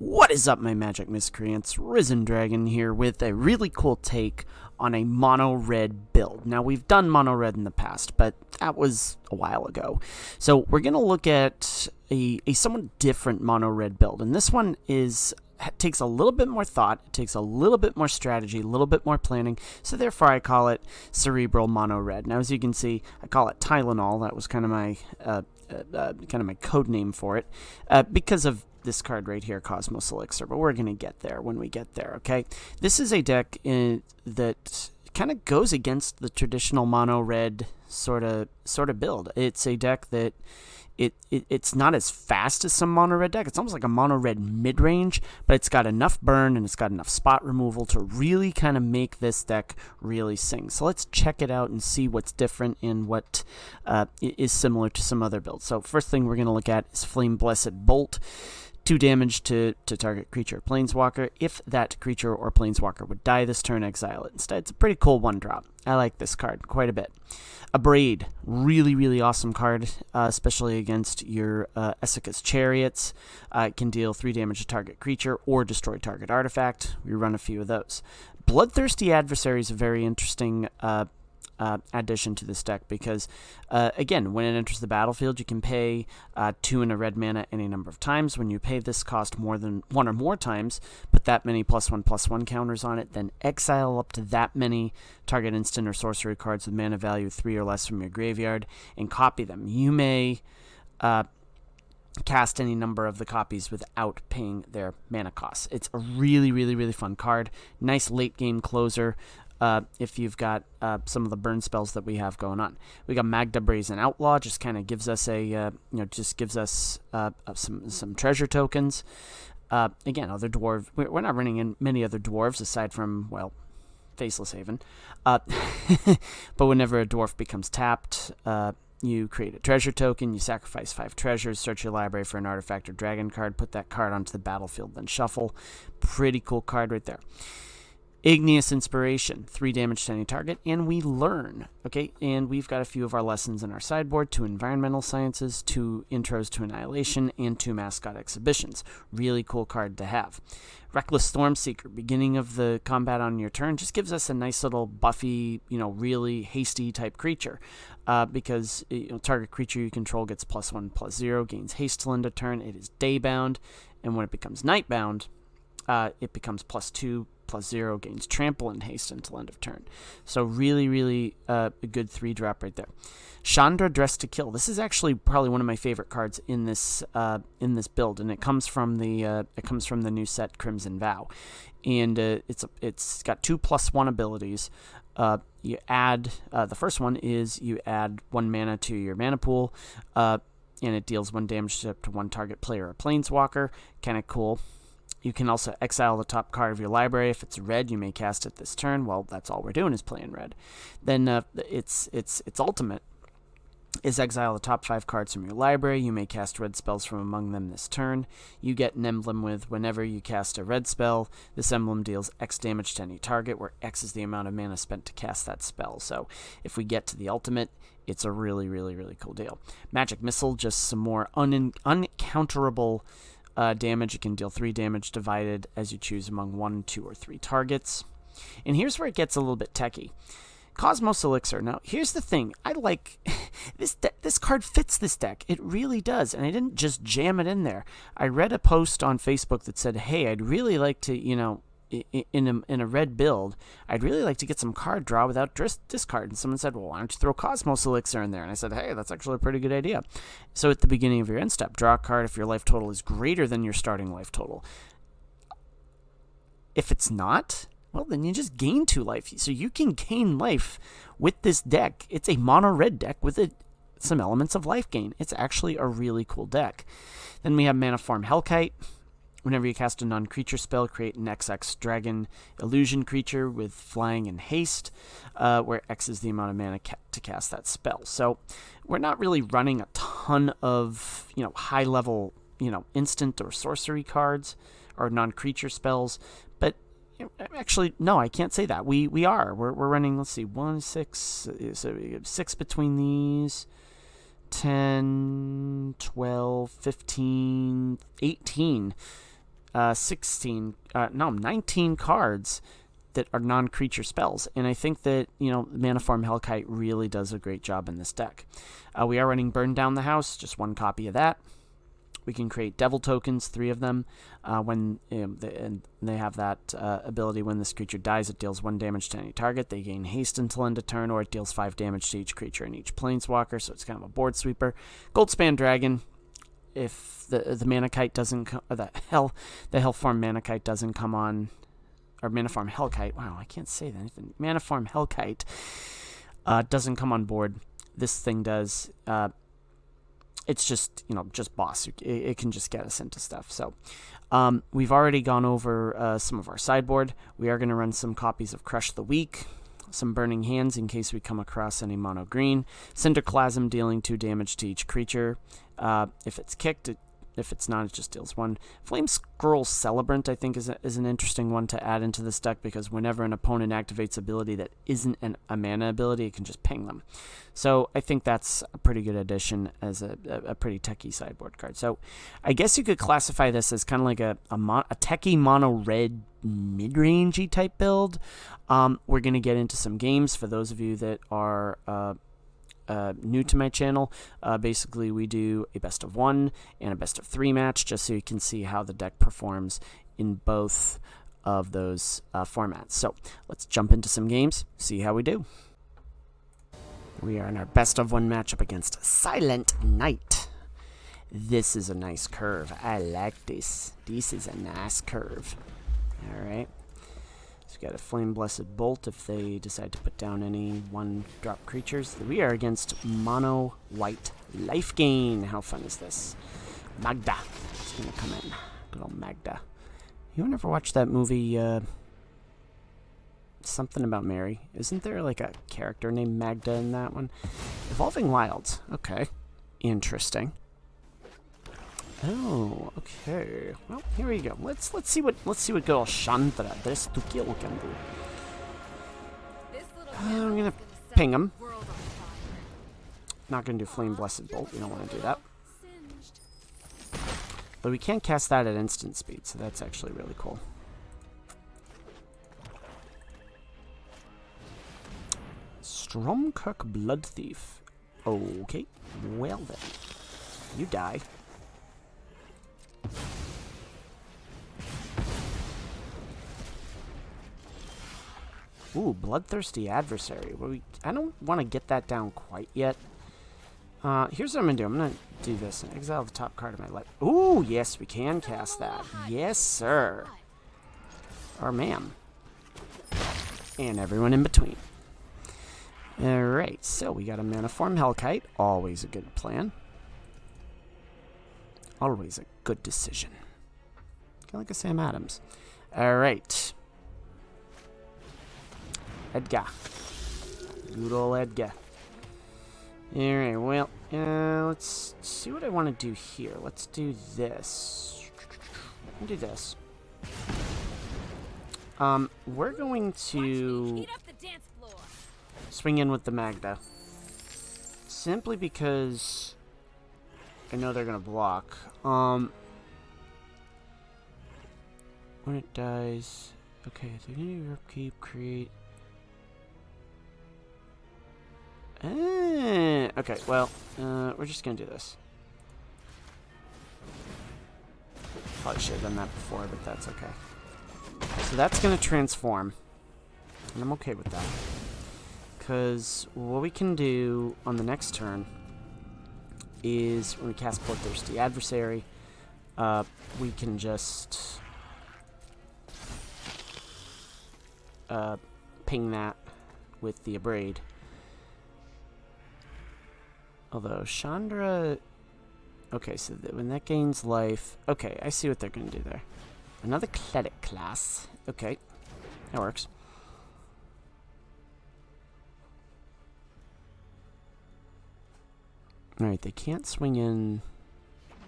What is up, my magic miscreants? Risen Dragon here with a really cool take on a mono red build. Now, we've done mono red in the past, but that was a while ago. So we're going to look at a somewhat different mono red build, and this one takes a little bit more thought, it takes a little bit more strategy, a little bit more planning, so therefore I call it Cerebral Mono Red. Now, as you can see, I call it Tylenol. That was kind of my code name for it, because of this card right here, Cosmos Elixir, but we're going to get there when we get there, okay? This is a deck that kind of goes against the traditional mono red sort of build. It's a deck that it's not as fast as some mono red deck. It's almost like a mono red mid-range, but it's got enough burn and it's got enough spot removal to really kind of make this deck really sing. So let's check it out and see what's different and what is similar to some other builds. So first thing we're going to look at is Flame Blessed Bolt. 2 damage to target creature or planeswalker. If that creature or planeswalker would die this turn, exile it instead. It's a pretty cool 1-drop. I like this card quite a bit. Abrade, really awesome card, especially against your Esika's Chariots. It can deal 3 damage to target creature or destroy target artifact. We run a few of those. Bloodthirsty Adversary is a very interesting addition to this deck because, again, when it enters the battlefield, you can pay 2 and a red mana any number of times. When you pay this cost more than 1 or more times, put that many +1/+1 counters on it, then exile up to that many target instant or sorcery cards with mana value 3 or less from your graveyard and copy them. You may cast any number of the copies without paying their mana costs. It's a really fun card. Nice late game closer. If you've got some of the burn spells that we have going on. We got Magda Brazen Outlaw, just kind of gives us some treasure tokens. Again, other dwarf. We're not running in many other dwarves aside from, well, Faceless Haven. But whenever a dwarf becomes tapped, you create a treasure token, you sacrifice 5 treasures, search your library for an artifact or dragon card, put that card onto the battlefield, then shuffle. Pretty cool card right there. Igneous Inspiration, 3 damage to any target, and we learn, okay? And we've got a few of our lessons in our sideboard, 2 environmental sciences, 2 intros to annihilation, and 2 mascot exhibitions. Really cool card to have. Reckless Stormseeker, beginning of the combat on your turn, just gives us a nice little buffy, really hasty type creature, because target creature you control gets +1/+0, gains haste till end of turn. It is daybound, and when it becomes nightbound, it becomes +2/+0, gains trample and haste until end of turn. So really a good 3-drop right there. Chandra, Dressed to Kill. This is actually probably one of my favorite cards in this build, and it comes from the new set Crimson Vow, and it's got 2 +1 abilities. You add the first one is you add 1 mana to your mana pool, and it deals 1 damage to one target player or planeswalker. Kind of cool. You can also exile the top card of your library. If it's red, you may cast it this turn. Well, that's all we're doing is playing red. Then its ultimate is exile the top 5 cards from your library. You may cast red spells from among them this turn. You get an emblem with whenever you cast a red spell, this emblem deals X damage to any target, where X is the amount of mana spent to cast that spell. So if we get to the ultimate, it's a really cool deal. Magic Missile, just some more uncounterable damage. It can deal 3 damage divided as you choose among 1, 2, or 3 targets. And here's where it gets a little bit techie. Cosmos Elixir. Now, here's the thing. I like this card fits this deck. It really does. And I didn't just jam it in there. I read a post on Facebook that said, hey, I'd really like to, in a red build, I'd really like to get some card draw without discard. And someone said, well, why don't you throw Cosmos Elixir in there? And I said, hey, that's actually a pretty good idea. So at the beginning of your end step, draw a card if your life total is greater than your starting life total. If it's not, well, then you just gain 2 life. So you can gain life with this deck. It's a mono red deck with some elements of life gain. It's actually a really cool deck. Then we have Mana Form Hellkite. Whenever you cast a non-creature spell, create an XX Dragon Illusion creature with flying and haste, where X is the amount of mana to cast that spell. So we're not really running a ton of high-level instant or sorcery cards or non-creature spells, but actually, no, I can't say that. We are. We're running, let's see, 1, 6, so we have 6 between these. 10, 12, 15, 18 19 cards that are non-creature spells, and I think that, Maniform Hellkite really does a great job in this deck. We are running Burn Down the House, just one copy of that. We can create Devil tokens, 3 of them. And they have that ability: when this creature dies, it deals 1 damage to any target. They gain haste until end of turn, or it deals 5 damage to each creature and each planeswalker, so it's kind of a board sweeper. Goldspan Dragon, if the Manakite doesn't the Hellform Manakite doesn't come on, or Maniform Hellkite, wow, I can't say that. If Maniform Hellkite doesn't come on board, this thing does. It's just, just boss. It can just get us into stuff. So we've already gone over some of our sideboard. We are going to run some copies of Crush the Weak, some Burning Hands in case we come across any mono green. Cinderclasm, dealing 2 damage to each creature. If it's kicked, if it's not, it just deals 1. Flame Scroll Celebrant, I think, is an interesting one to add into this deck, because whenever an opponent activates ability that isn't a mana ability, it can just ping them. So I think that's a pretty good addition as a pretty techie sideboard card. So I guess you could classify this as kind of like a techie mono-red mid-rangey type build. We're going to get into some games for those of you that are new to my channel. Basically, we do a best of 1 and a best of 3 match, just so you can see how the deck performs in both of those formats. So let's jump into some games, see how we do. We are in our best of 1 matchup against Silent Knight. This is a nice curve. I like this. This is a nice curve. Alright. So we got a Flame Blessed Bolt if they decide to put down any 1-drop creatures. We are against Mono White Life Gain. How fun is this? Magda is going to come in. Good old Magda. You ever watch that movie, Something About Mary? Isn't there like a character named Magda in that one? Evolving Wilds. Okay. Interesting. Oh, okay. Well, here we go. Let's see what good old Chandra Dress to Kill can do. I'm gonna ping him. Not gonna do Flame Blessed Bolt. We don't want to do that. But we can cast that at instant speed, so that's actually really cool. Stromkirk Blood Thief. Okay. Well then. You die. Ooh, Bloodthirsty Adversary. I don't want to get that down quite yet. Here's what I'm going to do. I'm going to do this and exile the top card of my life. Ooh, yes, we can cast that. Yes, sir. Or ma'am. And everyone in between. Alright, so we got a Maniform Hellkite. Always a good plan. Always a good decision. Kind of like a Sam Adams. Alright. Edgar. Good old Edgar. Alright, well, let's see what I want to do here. Let's do this. We'll do this. We're going to swing in with the Magda. Simply because I know they're going to block. When it dies... Okay, they're going to upkeep, create... okay, well, we're just going to do this. Probably should have done that before, but that's okay. So that's going to transform. And I'm okay with that. Because what we can do on the next turn is when we cast Bloodthirsty Adversary, we can just ping that with the Abrade. Although Chandra... Okay, so when that gains life... Okay, I see what they're going to do there. Another Cleric class. Okay, that works. Alright, they can't swing in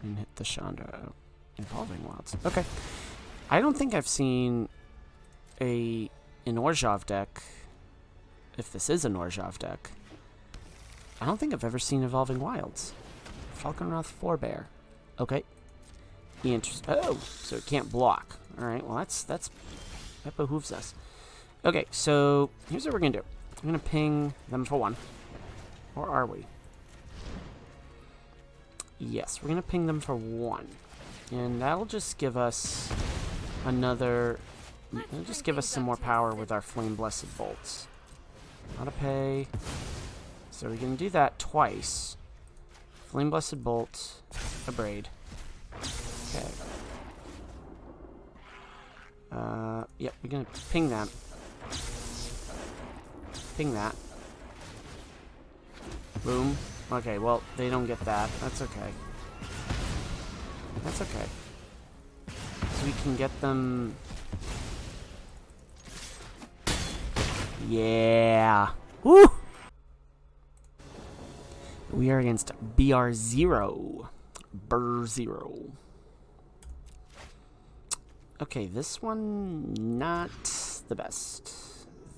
and hit the Chandra. Evolving Wilds. Okay. I don't think I've seen an Orzhov deck, if this is an Orzhov deck. I don't think I've ever seen Evolving Wilds. Falconwrath Forebear. Okay. Oh, so it can't block. All right, well, that behooves us. Okay, so here's what we're going to do. I'm going to ping them for 1. Or are we? Yes, we're going to ping them for 1. And that'll just give us another... It'll just give us some more power with our Flame Blessed Bolts. Auto pay. So we're going to do that twice. Flame Blessed Bolt, a braid. Okay. Yep, we're going to ping that. Ping that. Boom. Okay, well, they don't get that. That's okay. That's okay. So we can get them... Yeah! Woo! We are against BR0. BR0. Okay, this one, not the best.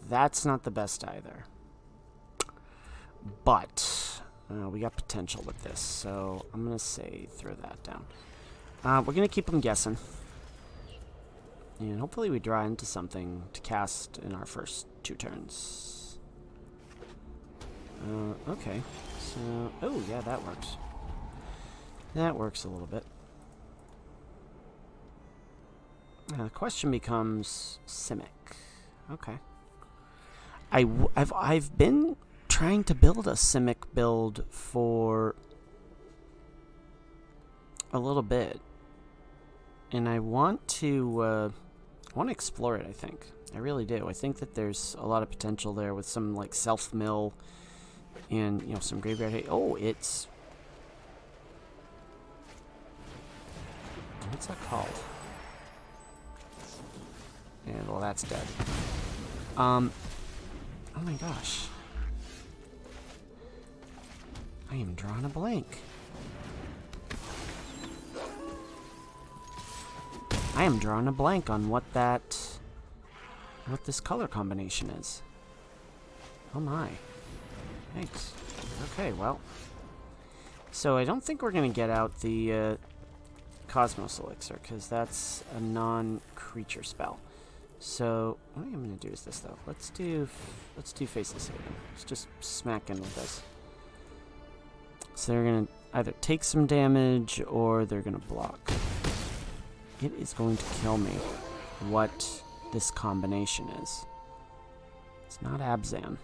That's not the best either. But, we got potential with this, so I'm going to say throw that down. We're going to keep them guessing. And hopefully we draw into something to cast in our first 2 turns. Okay. So, oh yeah, that works. That works a little bit. The question becomes Simic. Okay. I've been trying to build a Simic build for a little bit, and I want to explore it. I think I really do. I think that there's a lot of potential there with some like self mill and some graveyard hate. Oh, it's what's that called? Yeah, well, that's dead. Oh my gosh. I am drawing a blank. I am drawing a blank on what this color combination is. Oh my. Thanks. Okay, well. So I don't think we're going to get out the Cosmos Elixir, because that's a non-creature spell. So what I'm going to do is this, though. Let's do Faceless Haven. Let's just smack in with this. So they're going to either take some damage or they're going to block. It is going to kill me what this combination is. It's not Abzan.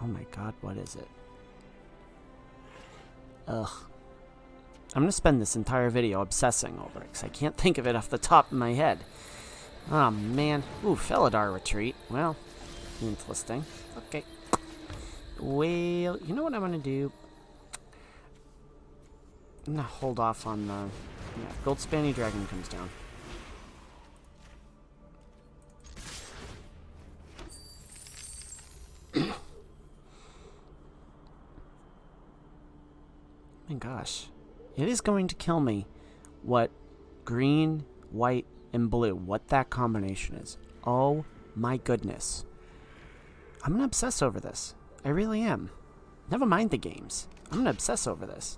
Oh my god, what is it? Ugh. I'm going to spend this entire video obsessing over it, because I can't think of it off the top of my head. Oh man. Ooh, Felidar Retreat. Well, interesting. Okay. Well, you know what I'm going to do? I'm going to hold off on the... Yeah, Gold Spanny Dragon comes down. Oh my gosh. It is going to kill me what green, white, and blue, what that combination is. Oh my goodness. I'm going to obsess over this. I really am. Never mind the games. I'm going to obsess over this.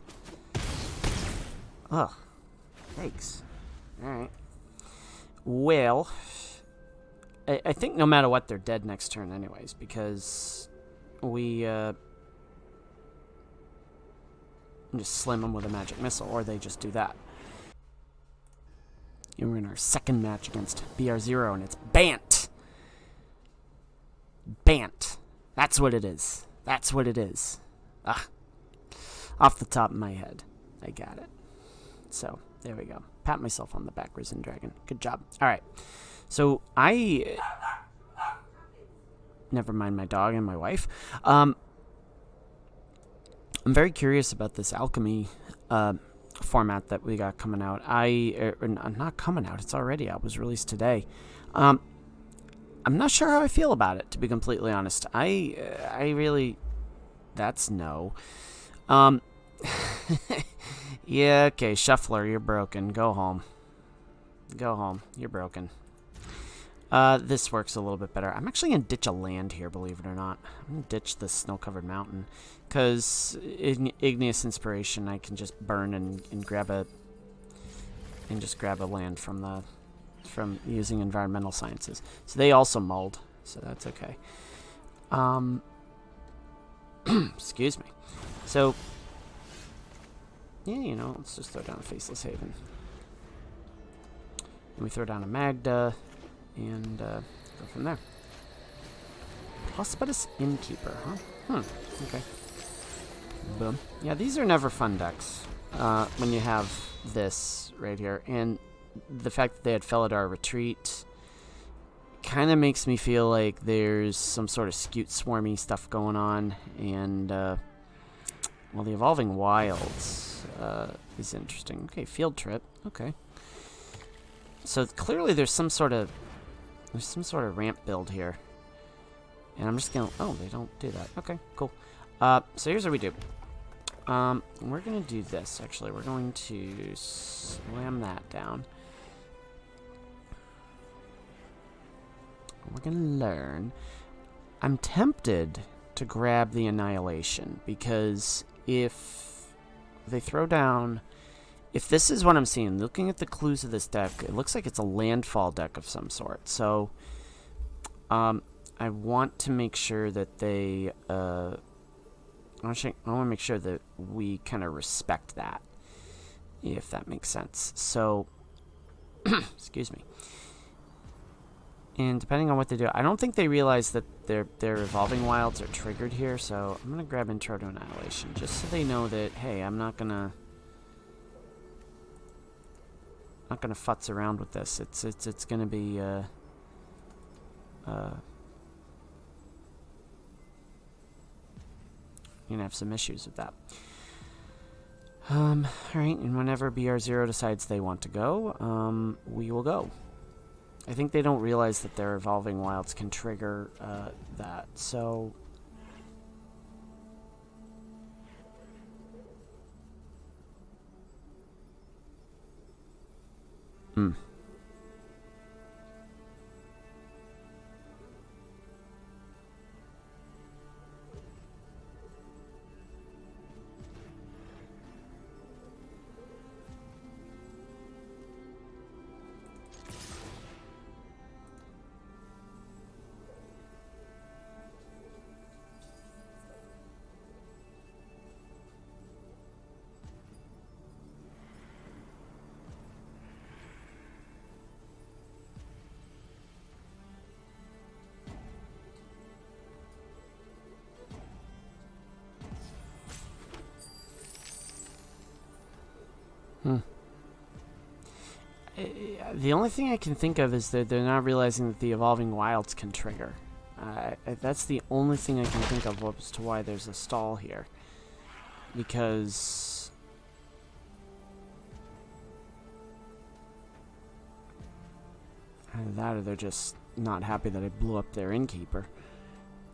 Ugh. Thanks. Alright. Well, I think no matter what, they're dead next turn anyways, because we just slam them with a magic missile, or they just do that. And we're in our second match against BR0, and it's Bant! Bant. That's what it is. That's what it is. Ah. Off the top of my head. I got it. So, there we go. Pat myself on the back, Risen Dragon. Good job. Alright. So, never mind my dog and my wife. I'm very curious about this alchemy format that we got coming out. Not coming out. It's already out. It was released today. I'm not sure how I feel about it, to be completely honest. I really... That's no. Yeah, okay, Shuffler, you're broken. Go home. Go home. You're broken. This works a little bit better. I'm actually going to ditch a land here, believe it or not. I'm going to ditch the snow-covered mountain, because Igneous Inspiration, I can just burn and grab a and just grab a land from using environmental sciences. So they also mulled, so that's okay. Excuse me. So, yeah, you know, let's just throw down a Faceless Haven. And we throw down a Magda, and go from there. Hospitus Innkeeper, huh? Okay. Boom. Yeah, these are never fun decks when you have this right here. And the fact that they had Felidar Retreat kind of makes me feel like there's some sort of Scute Swarmy stuff going on. And, well, the Evolving Wilds is interesting. Okay, Field Trip. Okay. So clearly there's some sort of ramp build here. And I'm just gonna... Oh, they don't do that. Okay, cool. So here's what we do. We're gonna do this, actually. We're going to slam that down. We're gonna learn. I'm tempted to grab the Annihilation, because if they throw down... If this is what I'm seeing, looking at the clues of this deck, it looks like it's a landfall deck of some sort. So, I want to make sure that they, I want to make sure that we kind of respect that, if that makes sense. So, excuse me. And depending on what they do, I don't think they realize that their Evolving Wilds are triggered here. So I'm gonna grab Intro to Annihilation just so they know that, hey, I'm not gonna futz around with this. It's gonna be you're gonna have some issues with that. Alright, and whenever BR0 decides they want to go, we will go. I think they don't realize that their Evolving Wilds can trigger that, so... The only thing I can think of is that they're not realizing that the Evolving Wilds can trigger. That's the only thing I can think of as to why there's a stall here. Because... either that or they're just not happy that I blew up their Innkeeper.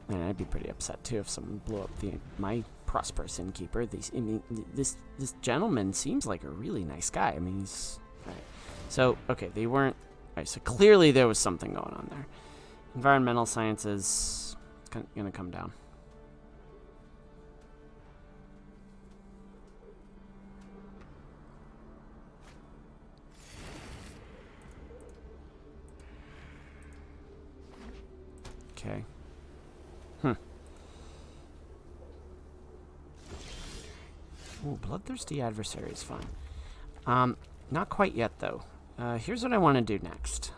And I'd be pretty upset too if someone blew up my prosperous Innkeeper. This gentleman seems like a really nice guy. I mean, he's... Right. So, okay, they weren't... Right, so clearly there was something going on there. Environmental sciences gonna come down. Okay. Ooh, Bloodthirsty Adversary is fun. Not quite yet, though. Here's what I want to do next.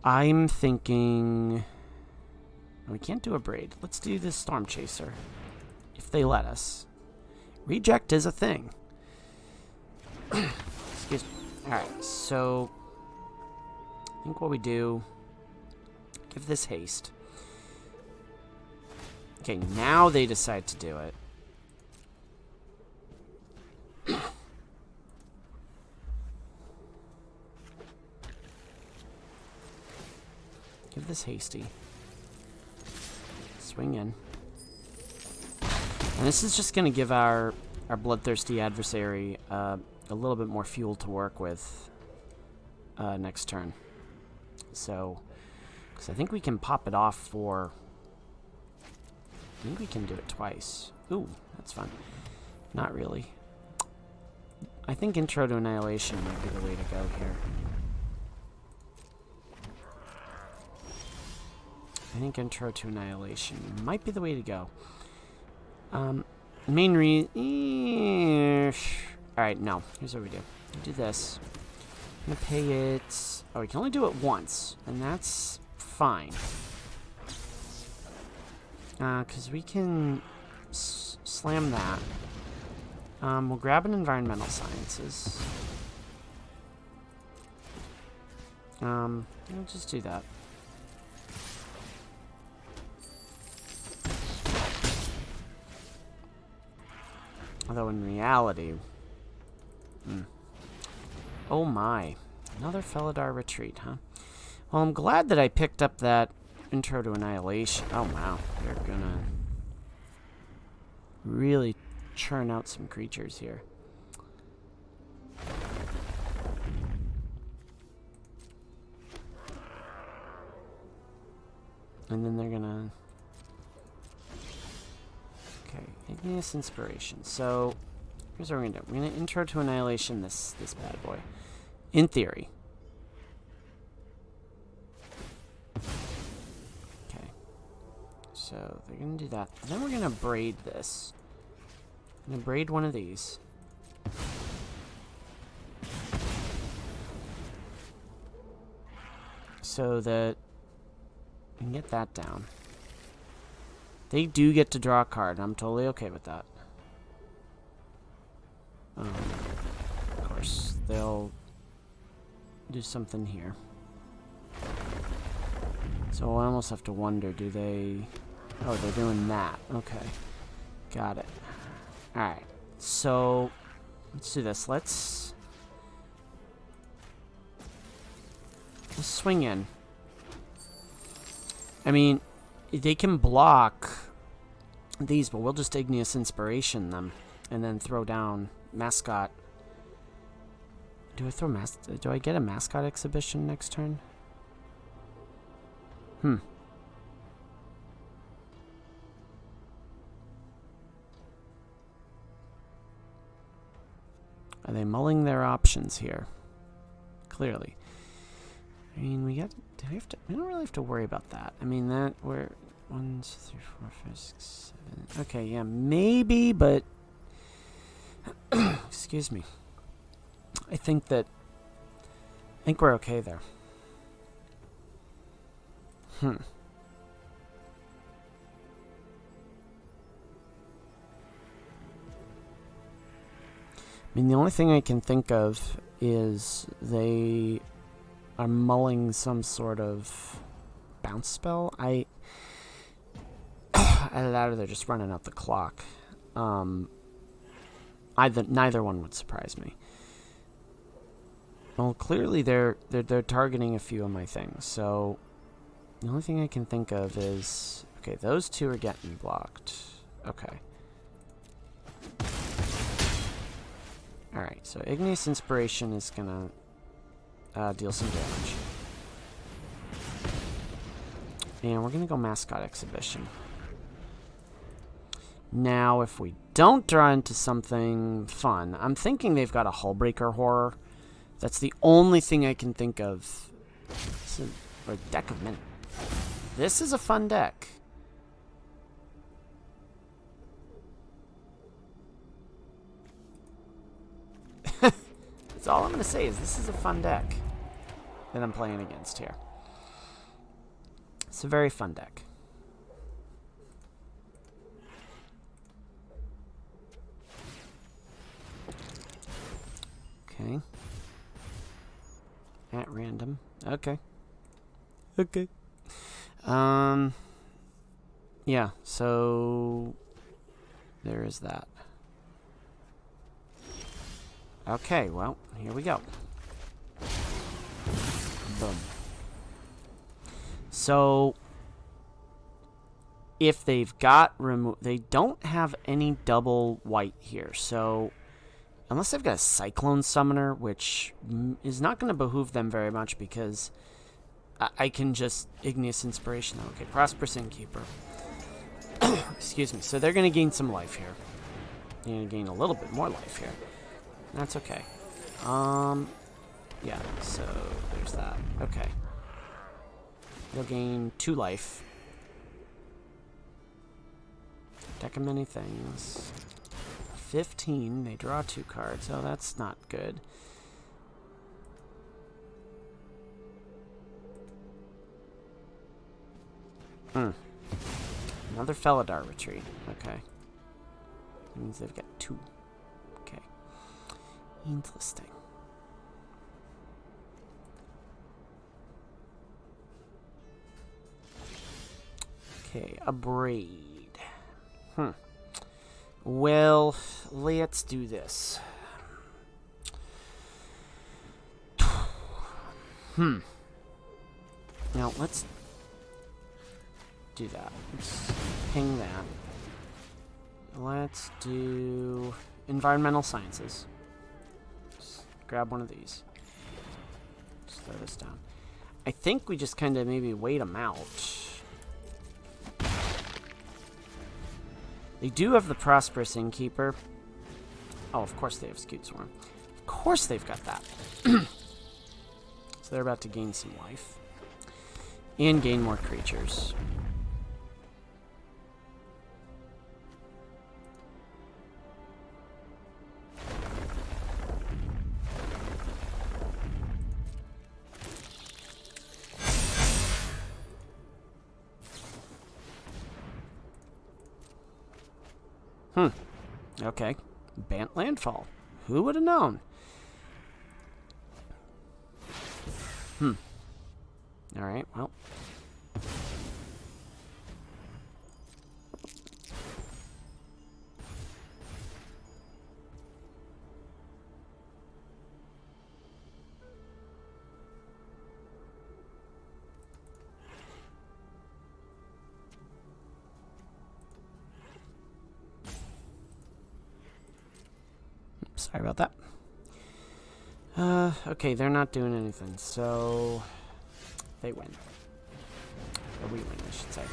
I'm thinking... We can't do a Braid. Let's do this Storm Chaser. If they let us. Reject is a thing. Excuse me. Alright, so... I think what we do... Give this haste. Okay, now they decide to do it. Give this hasty. Swing in. And this is just going to give our bloodthirsty adversary a little bit more fuel to work with next turn. So, because I think we can pop it off for... I think we can do it twice. Ooh, that's fun. Not really. I think Intro to Annihilation might be the way to go here. I think Intro to Annihilation might be the way to go. Main Alright, no. Here's what we do. We do this. I'm gonna pay it... Oh, we can only do it once. And that's fine. Because we can slam that. We'll grab an Environmental Sciences. We'll just do that. Although in reality... Oh my. Another Felidar Retreat, huh? Well, I'm glad that I picked up that Intro to Annihilation. Oh wow. They're gonna really churn out some creatures here. And then they're gonna... Okay, Igneous Inspiration. So, here's what we're gonna do. We're gonna Intro to Annihilation this bad boy. In theory. Okay. So, they're gonna do that. And then we're gonna braid this. I'm gonna braid one of these. So that we can get that down. They do get to draw a card. I'm totally okay with that. Of course, they'll do something here. So I almost have to wonder, do they... Oh, they're doing that. Okay. Got it. Alright. So, let's do this. Let's swing in. I mean, they can block these, but we'll just Igneous Inspiration them and then throw down Mascot. Do I get a Mascot exhibition next turn? Are they mulling their options here? Clearly. I mean, we don't really have to worry about that. I mean, we're 1, 2, 3, 4, 5, 6, 7. Okay, yeah, maybe, but excuse me. I think we're okay there. I mean, the only thing I can think of is they are mulling some sort of bounce spell. Either that or they're just running out the clock. Neither one would surprise me. Well, clearly they're targeting a few of my things. So the only thing I can think of is, okay, those two are getting blocked. Okay. Alright, so Igneous Inspiration is gonna deal some damage. And we're gonna go Mascot Exhibition. Now, if we don't draw into something fun, I'm thinking they've got a Hullbreaker Horror. That's the only thing I can think of. Or Deck of Minute. This is a fun deck. That's all I'm going to say is this is a fun deck that I'm playing against here. It's a very fun deck. Okay. At random. Okay. Okay. Yeah, so there is that. Okay, well, here we go. Boom. So, if they've got they don't have any double white here, so unless they've got a Cyclone Summoner, which is not going to behoove them very much because I can just Igneous Inspiration them. Okay, Prosperous Innkeeper. Excuse me. So they're going to gain some life here. They're going to gain a little bit more life here. That's okay. Yeah, so there's that. Okay. You'll gain 2 life. Deck of many things. 15. They draw 2 cards. Oh, that's not good. Another Felidar retreat. Okay. That means they've got 2. Okay. Interesting. Okay, a braid. Well, let's do this. Now, let's do that. Let's ping that. Let's do environmental sciences. Just grab one of these. Just throw this down. I think we just kind of maybe wait them out. They do have the Prosperous Innkeeper. Oh, of course they have Scute Swarm. Of course they've got that. So they're about to gain some life. And gain more creatures. Okay. Bant Landfall. Who would have known? Alright, well. Sorry about that. Okay, they're not doing anything, so they win. Or we win, I should say.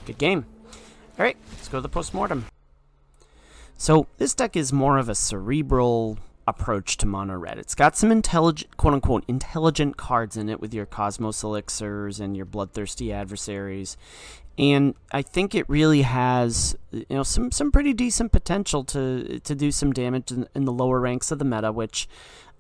Good game. Alright, let's go to the postmortem. So, this deck is more of a cerebral approach to mono red. It's got some intelligent, quote-unquote, intelligent cards in it with your Cosmos Elixirs and your Bloodthirsty Adversaries. And I think it really has, some pretty decent potential to do some damage in the lower ranks of the meta, which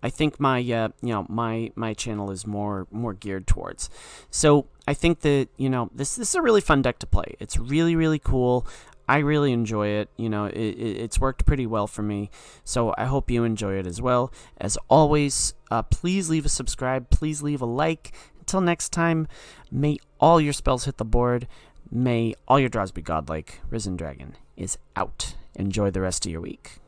I think my my channel is more geared towards. So I think that this is a really fun deck to play. It's really, really cool. I really enjoy it. It's worked pretty well for me. So I hope you enjoy it as well. As always, please leave a subscribe. Please leave a like. Until next time, may all your spells hit the board. May all your draws be godlike. Risen Dragon is out. Enjoy the rest of your week.